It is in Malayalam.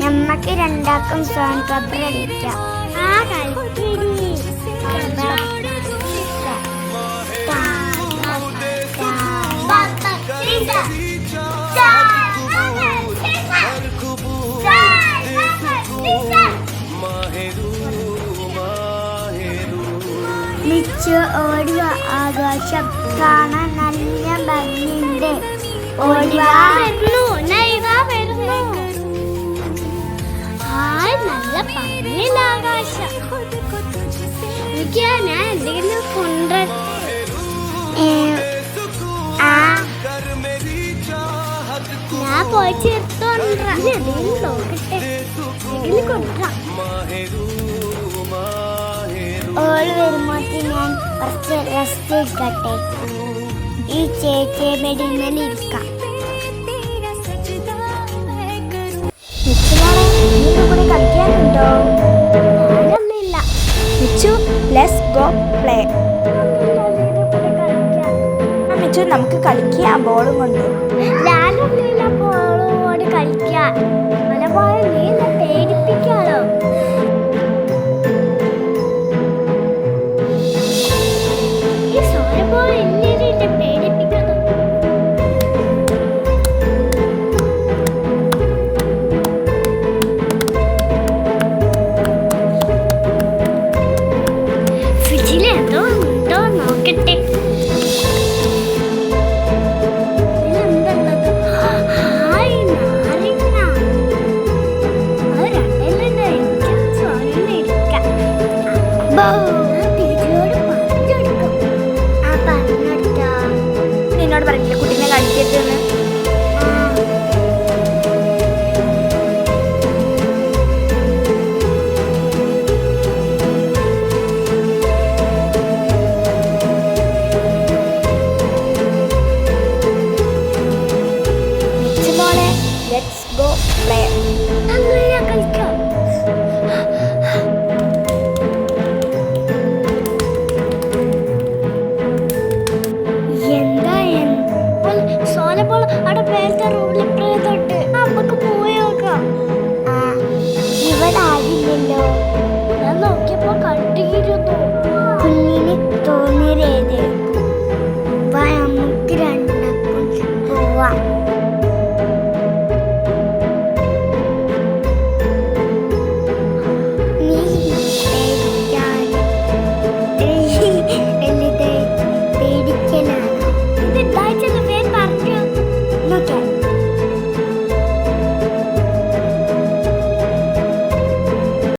നമ്മക്ക് രണ്ടാക്കും സോൺ പേപ്പർ അടിക്കാം. മിച്ചു ഓടുക, ആകാശം കാണാൻ നല്ല ഭംഗിയുണ്ട്. ഓടുക, നല്ല ഭംഗിയില്ല ആകാശം. ഞാൻ എന്തെങ്കിലും കൊണ്ടുവരട്ടെ? ഞാൻ പോയി ചേർത്തോണ്ടിട്ട് നോക്കട്ടെ, എന്തെങ്കിലും കൊണ്ടുവരാം. ഓള് വരുമ്പോഴത്തെ ഞാൻ കുറച്ച് റെസ്റ്റ് എടുക്കട്ടെ. ഈ ചേച്ചിയെ ബെഡിന്മേലിരിക്കാം. കൂടെ കളിക്കാനുണ്ടോ? Michu, let's go play. Michu, നമുക്ക് കളിക്കാം ബോളും കൊണ്ട്. ബോളോട് കളിക്കാം. മലബാർ നീ പേടിപ്പിക്കാലോ. നിന്നോട് പറഞ്ഞില്ലേ കുട്ടീനെ കളിക്കരുതെന്ന്? Let's go play. അങ്ങനെ കളിക്കാം. അവിടെ പേരത്തെ റൂമിൽ തൊട്ട് നമുക്ക് പോയി നോക്കാം. ഇവിടെ ആകില്ലല്ലോ. ഞാൻ നോക്കിയപ്പോ കണ്ടിരുന്നു. കുഞ്ഞിന് തോന്നിയത്